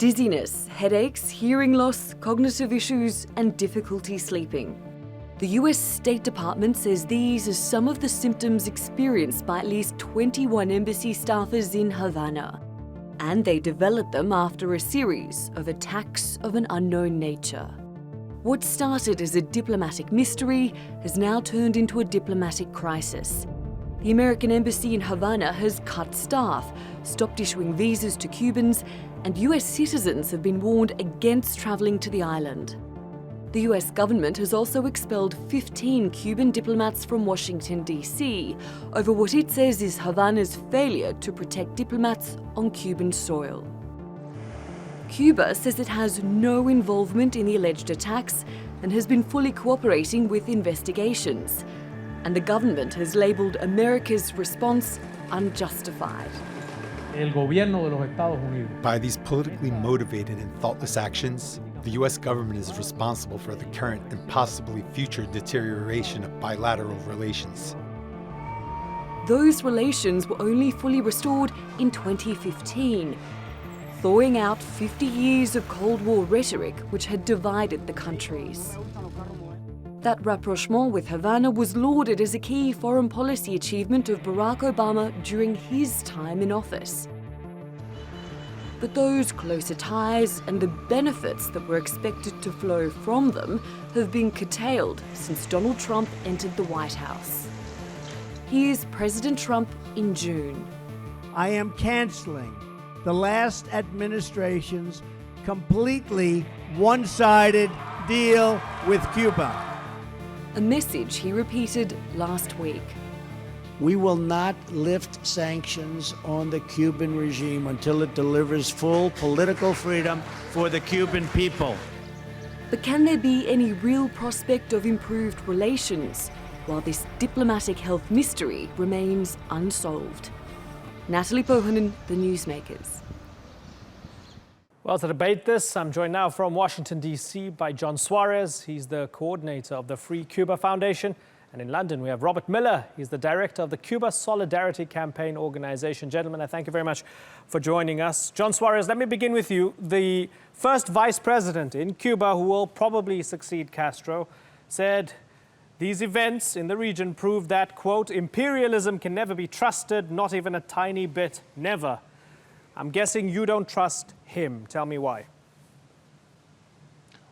dizziness, headaches, hearing loss, cognitive issues, and difficulty sleeping. The US State Department says these are some of the symptoms experienced by at least 21 embassy staffers in Havana. And they developed them after a series of attacks of an unknown nature. What started as a diplomatic mystery has now turned into a diplomatic crisis. The American embassy in Havana has cut staff, stopped issuing visas to Cubans, and US citizens have been warned against travelling to the island. The US government has also expelled 15 Cuban diplomats from Washington, D.C. over what it says is Havana's failure to protect diplomats on Cuban soil. Cuba says it has no involvement in the alleged attacks and has been fully cooperating with investigations. And the government has labelled America's response unjustified. By these politically motivated and thoughtless actions, the U.S. government is responsible for the current and possibly future deterioration of bilateral relations. Those relations were only fully restored in 2015, thawing out 50 years of Cold War rhetoric which had divided the countries. That rapprochement with Havana was lauded as a key foreign policy achievement of Barack Obama during his time in office. But those closer ties and the benefits that were expected to flow from them have been curtailed since Donald Trump entered the White House. Here's President Trump in June. I am canceling the last administration's completely one-sided deal with Cuba. A message he repeated last week. We will not lift sanctions on the Cuban regime until it delivers full political freedom for the Cuban people. But can there be any real prospect of improved relations while this diplomatic health mystery remains unsolved? Natalie Pohonen, The Newsmakers. Well, to debate this, I'm joined now from Washington, D.C. by John Suarez. He's the coordinator of the Free Cuba Foundation. And in London, we have Robert Miller. He's the director of the Cuba Solidarity Campaign organization. Gentlemen, I thank you very much for joining us. John Suarez, let me begin with you. The first vice president in Cuba, who will probably succeed Castro, said these events in the region prove that, quote, imperialism can never be trusted, not even a tiny bit, never. I'm guessing you don't trust him. Tell me why.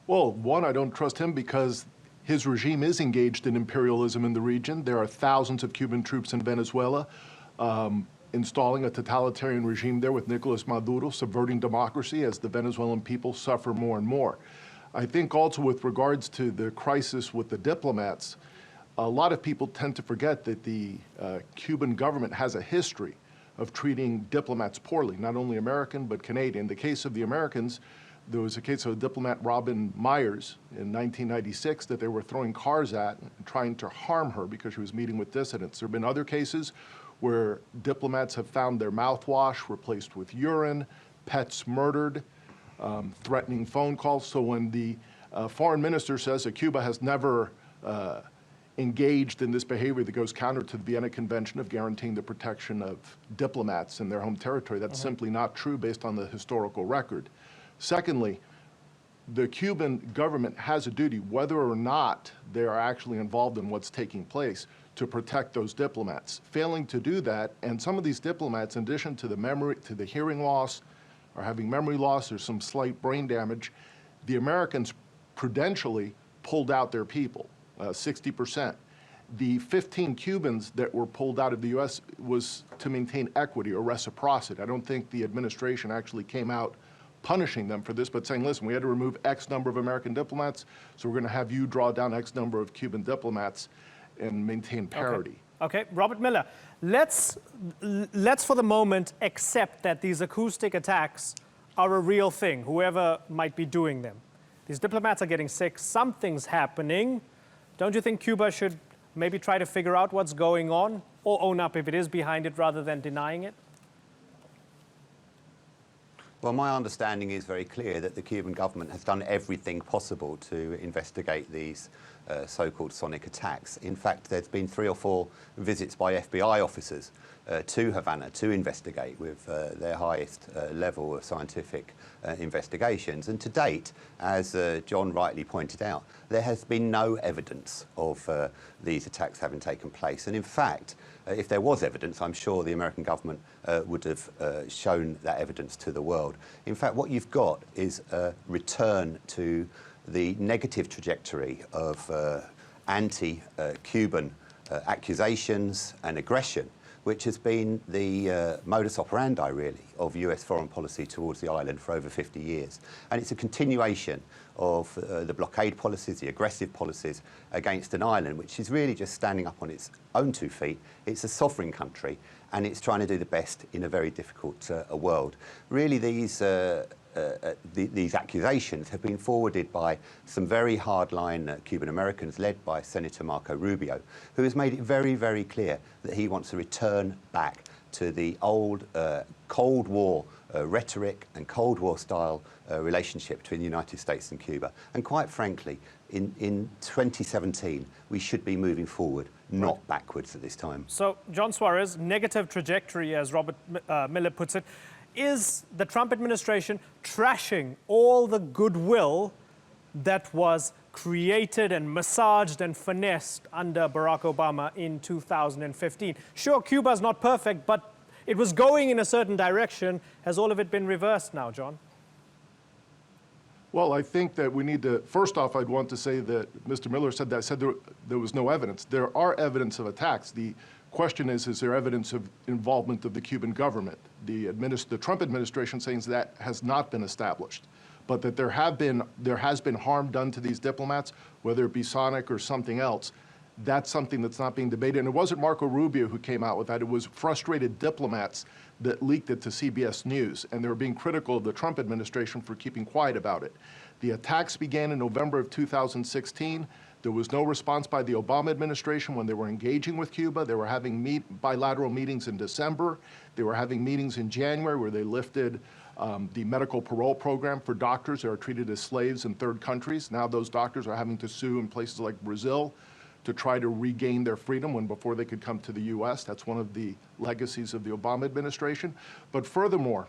Well, one, I don't trust him because his regime is engaged in imperialism in the region. There are thousands of Cuban troops in Venezuela installing a totalitarian regime there with Nicolas Maduro, subverting democracy as the Venezuelan people suffer more and more. I think also with regards to the crisis with the diplomats, a lot of people tend to forget that the Cuban government has a history of treating diplomats poorly, not only American, but Canadian. In the case of the Americans, there was a case of diplomat Robin Myers in 1996 that they were throwing cars at and trying to harm her because she was meeting with dissidents. There have been other cases where diplomats have found their mouthwash replaced with urine, pets murdered, threatening phone calls. So when the foreign minister says that Cuba has never engaged in this behavior that goes counter to the Vienna Convention of guaranteeing the protection of diplomats in their home territory, that's simply not true based on the historical record. Secondly, the Cuban government has a duty, whether or not they are actually involved in what's taking place, to protect those diplomats. Failing to do that, and some of these diplomats, in addition to the hearing loss, are having memory loss, there's some slight brain damage, the Americans prudentially pulled out their people, 60%. The 15 Cubans that were pulled out of the U.S. was to maintain equity or reciprocity. I don't think the administration actually came out punishing them for this, but saying, listen, we had to remove X number of American diplomats, so we're going to have you draw down X number of Cuban diplomats and maintain parity. Okay, Robert Miller, let's for the moment accept that these acoustic attacks are a real thing, whoever might be doing them. These diplomats are getting sick, something's happening. Don't you think Cuba should maybe try to figure out what's going on or own up if it is behind it rather than denying it? Well, my understanding is very clear that the Cuban government has done everything possible to investigate these so-called sonic attacks. In fact, there's been 3 or 4 visits by FBI officers to Havana to investigate with their highest level of scientific investigations. And to date, as John rightly pointed out, there has been no evidence of these attacks having taken place. And in fact, if there was evidence, I'm sure the American government would have shown that evidence to the world. In fact, what you've got is a return to the negative trajectory of anti-Cuban accusations and aggression, which has been the modus operandi, really, of US foreign policy towards the island for over 50 years. And it's a continuation of the blockade policies, the aggressive policies against an island, which is really just standing up on its own 2 feet. It's a sovereign country, and it's trying to do the best in a very difficult world. Really, these accusations have been forwarded by some very hardline Cuban Americans led by Senator Marco Rubio, who has made it very, very clear that he wants to return back to the old Cold War rhetoric and Cold War style relationship between the United States and Cuba. And quite frankly, in 2017, we should be moving forward, not backwards at this time. So, John Suarez, negative trajectory, as Robert Miller puts it. Is the Trump administration trashing all the goodwill that was created and massaged and finessed under Barack Obama in 2015? Sure, Cuba's not perfect, but it was going in a certain direction. Has all of it been reversed now, John? Well, I think that we need to, first off, I'd want to say that Mr. Miller said that, there was no evidence. There are evidence of attacks. The question is there evidence of involvement of the Cuban government? The Trump administration saying that has not been established, but that there has been harm done to these diplomats, whether it be sonic or something else. That's something that's not being debated. And it wasn't Marco Rubio who came out with that. It was frustrated diplomats that leaked it to CBS News, and they were being critical of the Trump administration for keeping quiet about it. The attacks began in November of 2016. There was no response by the Obama administration when they were engaging with Cuba. They were having bilateral meetings in December. They were having meetings in January where they lifted the medical parole program for doctors that are treated as slaves in third countries. Now those doctors are having to sue in places like Brazil to try to regain their freedom before they could come to the US. That's one of the legacies of the Obama administration. But furthermore,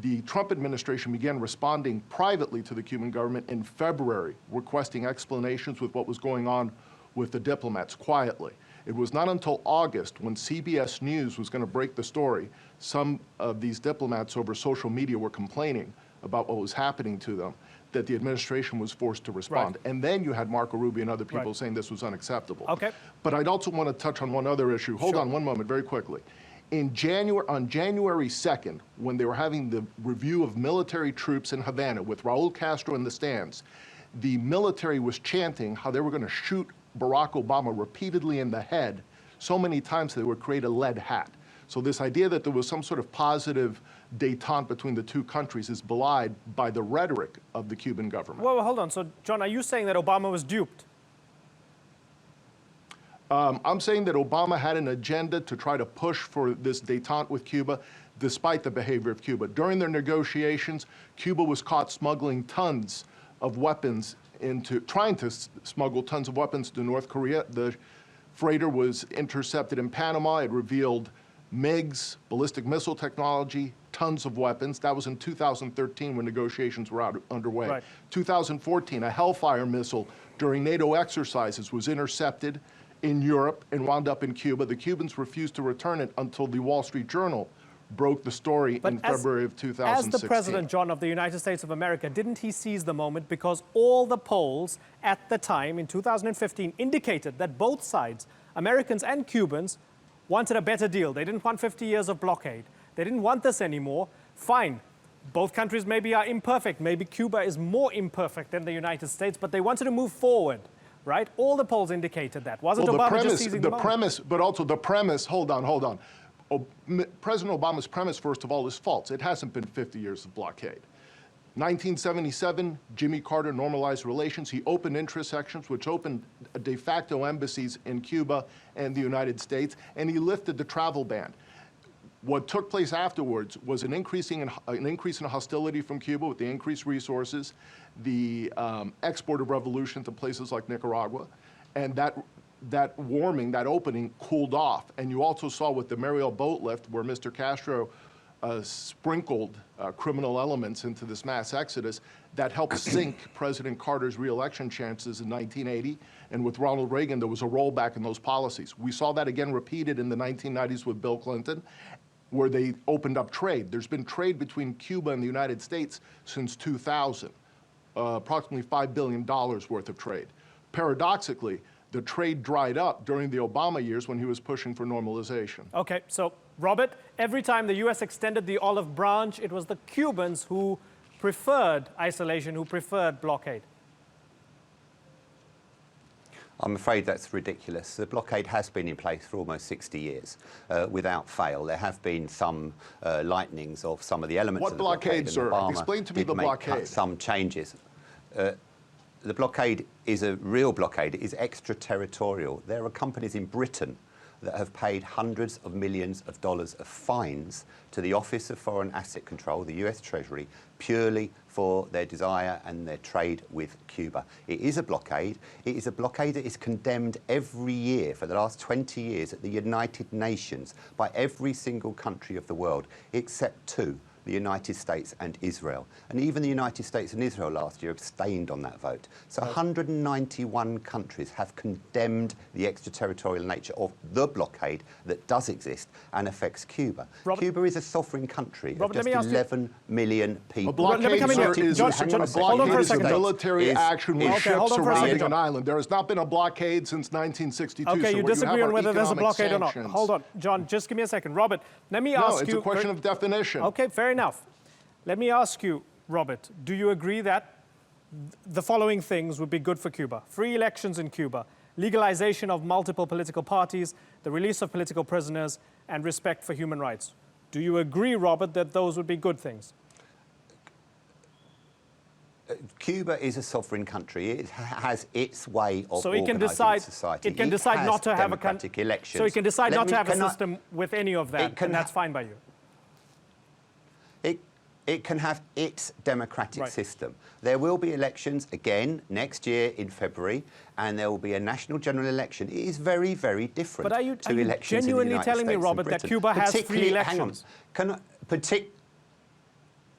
the Trump administration began responding privately to the Cuban government in February, requesting explanations with what was going on with the diplomats quietly. It was not until August, when CBS News was going to break the story, some of these diplomats over social media were complaining about what was happening to them, that the administration was forced to respond. Right. And then you had Marco Rubio and other people saying this was unacceptable. Okay. But I'd also want to touch on one other issue. Hold on one moment, very quickly. On January 2nd, when they were having the review of military troops in Havana with Raul Castro in the stands, the military was chanting how they were going to shoot Barack Obama repeatedly in the head so many times that they would create a lead hat. So this idea that there was some sort of positive détente between the two countries is belied by the rhetoric of the Cuban government. Well, hold on. So, John, are you saying that Obama was duped? I'm saying that Obama had an agenda to try to push for this détente with Cuba, despite the behavior of Cuba. During their negotiations, Cuba was caught smuggling tons of weapons trying to smuggle tons of weapons to North Korea. The freighter was intercepted in Panama. It revealed MiGs, ballistic missile technology, tons of weapons. That was in 2013 when negotiations were underway. Right. 2014, a Hellfire missile during NATO exercises was intercepted in Europe and wound up in Cuba. The Cubans refused to return it until the Wall Street Journal broke the story in February of 2016. As the President, John, of the United States of America, didn't he seize the moment because all the polls at the time in 2015 indicated that both sides, Americans and Cubans, wanted a better deal. They didn't want 50 years of blockade. They didn't want this anymore. Fine. Both countries maybe are imperfect. Maybe Cuba is more imperfect than the United States, but they wanted to move forward, right? All the polls indicated that. Wasn't Obama just seizing the moment? But also the premise, hold on. President Obama's premise, first of all, is false. It hasn't been 50 years of blockade. 1977, Jimmy Carter normalized relations. He opened interest sections, which opened de facto embassies in Cuba and the United States, and he lifted the travel ban. What took place afterwards was an increase in hostility from Cuba with the increased resources, the export of revolution to places like Nicaragua, and that warming, that opening cooled off. And you also saw with the Mariel boat lift where Mr. Castro sprinkled criminal elements into this mass exodus that helped sink President Carter's re-election chances in 1980. And with Ronald Reagan, there was a rollback in those policies. We saw that again repeated in the 1990s with Bill Clinton, where they opened up trade. There's been trade between Cuba and the United States since 2000, approximately $5 billion worth of trade. Paradoxically, the trade dried up during the Obama years when he was pushing for normalization. Okay, so Robert, every time the US extended the olive branch, it was the Cubans who preferred isolation, who preferred blockade. I'm afraid that's ridiculous. The blockade has been in place for almost 60 years without fail. There have been some lightnings of some of the elements of the blockade. What blockade, sir? Explain to me the blockade. Some changes. The blockade is a real blockade. It is extraterritorial. There are companies in Britain that have paid hundreds of millions of dollars of fines to the Office of Foreign Asset Control, the US Treasury, purely for their desire and their trade with Cuba. It is a blockade. It is a blockade that is condemned every year for the last 20 years at the United Nations by every single country of the world, except two, the United States and Israel. And even the United States and Israel last year abstained on that vote. So 191 countries have condemned the extraterritorial nature of the blockade that does exist and affects Cuba. Robert, Cuba is a sovereign country Robert, of just 11 million people. A blockade, sir, is a military action with ships surrounding an island. There has not been a blockade since 1962. Okay, so you disagree on whether there's a blockade sanctions. or not. Hold on, John, just give me a second. Robert, let me ask you... No, it's a question of definition. Okay, fair enough. Let me ask you, Robert, do you agree that the following things would be good for Cuba? Free elections in Cuba, legalization of multiple political parties, the release of political prisoners, and respect for human rights. Do you agree, Robert, that those would be good things? Cuba is a sovereign country. It has its way of so it can decide, society. It can decide not to have a democratic elections. So it can decide not to have a system with any of that, and that's fine by you. It can have its democratic system. There will be elections again next year in February, and there will be a national general election. It is very, very different to elections in the United States. But are you genuinely telling me, Robert, that Cuba has free elections?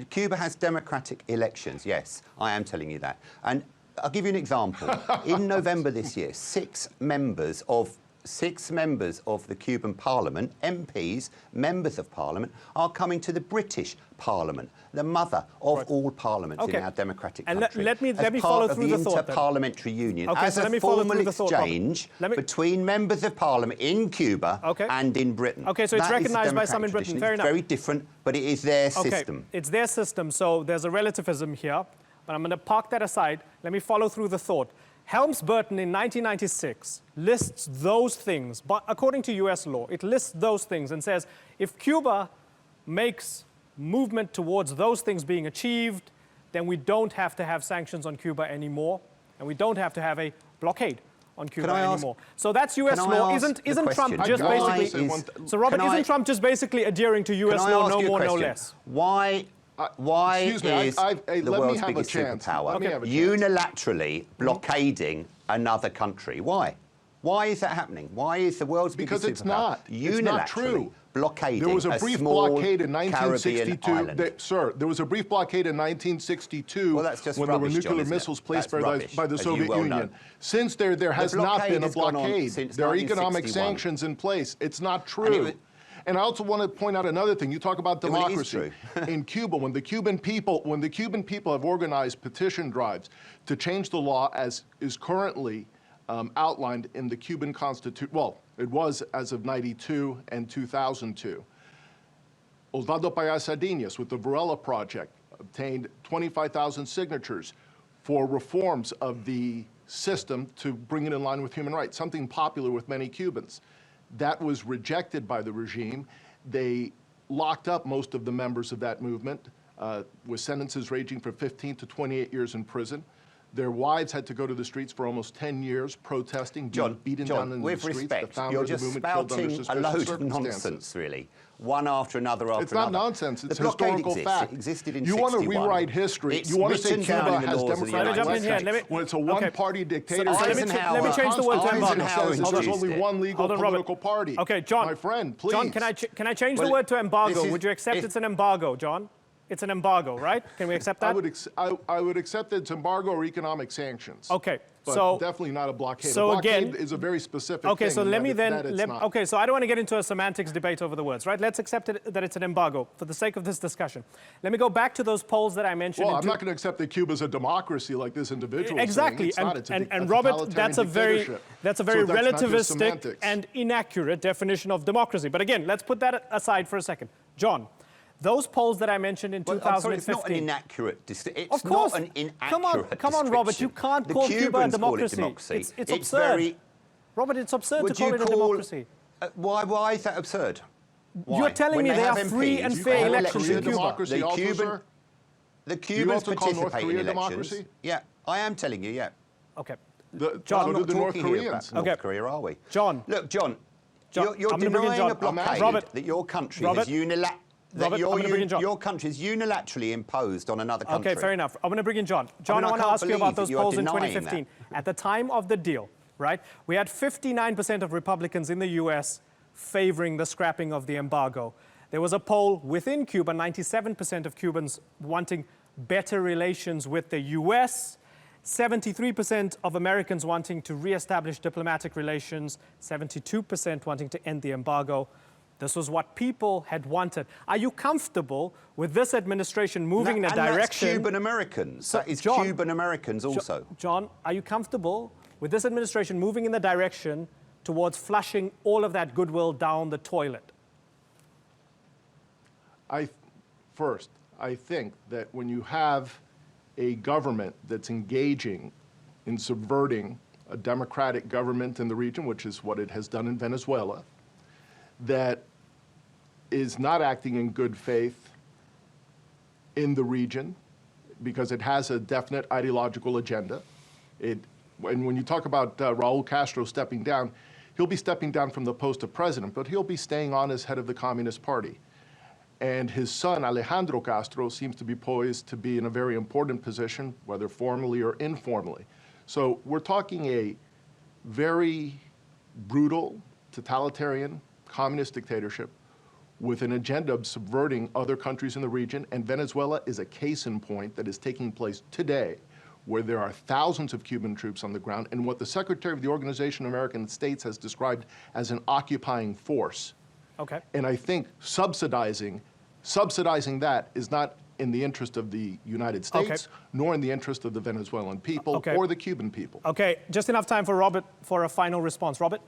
Cuba has democratic elections, yes, I am telling you that. And I'll give you an example. In November this year, six members of the Cuban Parliament, MPs, members of Parliament, are coming to the British Parliament, the mother of all parliaments in our democratic country. Let me follow through the thought. As part of the Inter-Parliamentary Union, okay, as a formal exchange between members of Parliament in Cuba and in Britain. Okay, so it's recognized by some in Britain. Fair enough. It's very different, but it is their system. It's their system, so there's a relativism here. But I'm going to park that aside. Let me follow through the thought. Helms-Burton in 1996 lists those things, but according to US law, it lists those things and says if Cuba makes movement towards those things being achieved, then we don't have to have sanctions on Cuba anymore, and we don't have to have a blockade on Cuba anymore. So that's US law. Isn't Trump just basically... So Robert, isn't Trump just basically adhering to US law, no more, no less? Why is the world's biggest superpower unilaterally blockading another country? Why? Why is that happening? Why is the world's biggest superpower unilaterally blockading there was a brief blockade in 1962. Sir, there was a brief blockade in 1962 well, that's just when rubbish, there were nuclear John, missiles placed by the as Soviet well Union. know. Since there has not been a blockade. There are economic 1961. sanctions in place. It's not true. And I also want to point out another thing. You talk about democracy. In Cuba, when the Cuban people have organized petition drives to change the law as is currently outlined in the Cuban Constitution, well, it was as of 92 and 2002. Osvaldo Payá Sardinas with the Varela Project obtained 25,000 signatures for reforms of the system to bring it in line with human rights, something popular with many Cubans. That was rejected by the regime. They locked up most of the members of that movement with sentences ranging from 15 to 28 years in prison. Their wives had to go to the streets for almost 10 years protesting, being beaten down in the streets. With respect, the you're of the just movement killed under spouting a suspicious load of circumstances. nonsense, really. One after another after It's not another. nonsense. It's the blockade historical exists. fact. It existed in You want to 61. rewrite history. It's You want to say written down Cuba in the has laws of the democratic United elections States. when it's a one-party dictatorship. let me change the word to embargo. There's only one legal political party. Okay, John. My friend, please. John, can I change the word to embargo? Would you accept it's an embargo, John? It's an embargo, right? Can we accept that? I would accept that it's embargo or economic sanctions. Okay, but so definitely not a blockade. So a blockade again, is a very specific okay, thing. so let me then. Okay, so I don't want to get into a semantics debate over the words, right? Let's accept that it's an embargo for the sake of this discussion. Let me go back to those polls that I mentioned. Well, I'm not going to accept that Cuba's a democracy like this individual. Exactly, It's not. It's and Robert, that's a very relativistic and inaccurate definition of democracy. But again, let's put that aside for a second, John. Those polls that I mentioned in 2015. I'm sorry, it's not an inaccurate. Of course. Not an inaccurate come on, Robert. You can't call Cuba a democracy. It's absurd. Robert, it's absurd to call it a democracy. Why is that absurd? Why? You're telling me they are free and fair elections in Cuba. The Cubans participate in elections. Yeah, I am telling you. Yeah. Okay. John, I'm not the North talking here about Koreans. North Korea, are we? John. Look, John. You're denying a blockade that your country has unilaterally. Your country is unilaterally imposed on another country. Okay, fair enough. I'm going to bring in John. John, I want to ask you about those polls in 2015. At the time of the deal, right, we had 59% of Republicans in the US favoring the scrapping of the embargo. There was a poll within Cuba, 97% of Cubans wanting better relations with the US, 73% of Americans wanting to reestablish diplomatic relations, 72% wanting to end the embargo. This was what people had wanted. Are you comfortable with this administration moving in a direction... That's Cuban Americans. That is Cuban Americans also. John, are you comfortable with this administration moving in the direction towards flushing all of that goodwill down the toilet? First, I think that when you have a government that's engaging in subverting a democratic government in the region, which is what it has done in Venezuela, that is not acting in good faith in the region because it has a definite ideological agenda. And when you talk about Raul Castro stepping down, he'll be stepping down from the post of president, but he'll be staying on as head of the Communist Party. And his son, Alejandro Castro, seems to be poised to be in a very important position, whether formally or informally. So we're talking a very brutal, totalitarian, communist dictatorship with an agenda of subverting other countries in the region, and Venezuela is a case in point that is taking place today, where there are thousands of Cuban troops on the ground, and what the Secretary of the Organization of American States has described as an occupying force. Okay. And I think subsidizing that is not in the interest of the United States, nor in the interest of the Venezuelan people or the Cuban people. Okay, just enough time for Robert for a final response. Robert?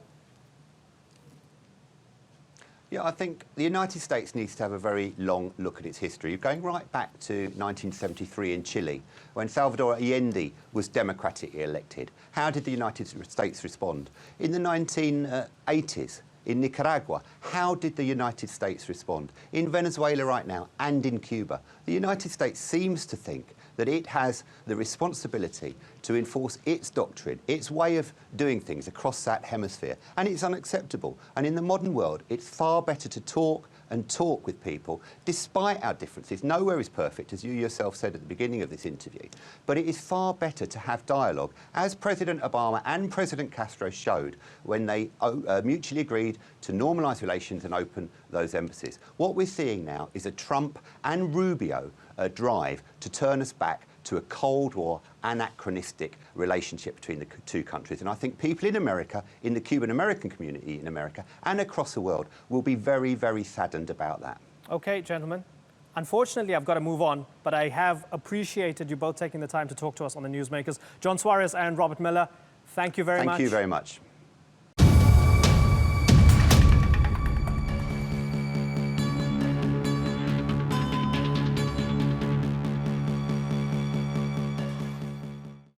Yeah, I think the United States needs to have a very long look at its history. Going right back to 1973 in Chile, when Salvador Allende was democratically elected. How did the United States respond? In the 1980s, in Nicaragua, how did the United States respond? In Venezuela right now, and in Cuba, the United States seems to think that it has the responsibility to enforce its doctrine, its way of doing things across that hemisphere. And it's unacceptable. And in the modern world, it's far better to talk and talk with people, despite our differences. Nowhere is perfect, as you yourself said at the beginning of this interview. But it is far better to have dialogue, as President Obama and President Castro showed when they mutually agreed to normalise relations and open those embassies. What we're seeing now is a Trump and Rubio drive to turn us back to a Cold War anachronistic relationship between the two countries. And I think people in America, in the Cuban-American community in America, and across the world, will be very, very saddened about that. Okay, gentlemen. Unfortunately, I've got to move on, but I have appreciated you both taking the time to talk to us on the Newsmakers. John Suarez and Robert Miller, thank you very much. Thank you very much.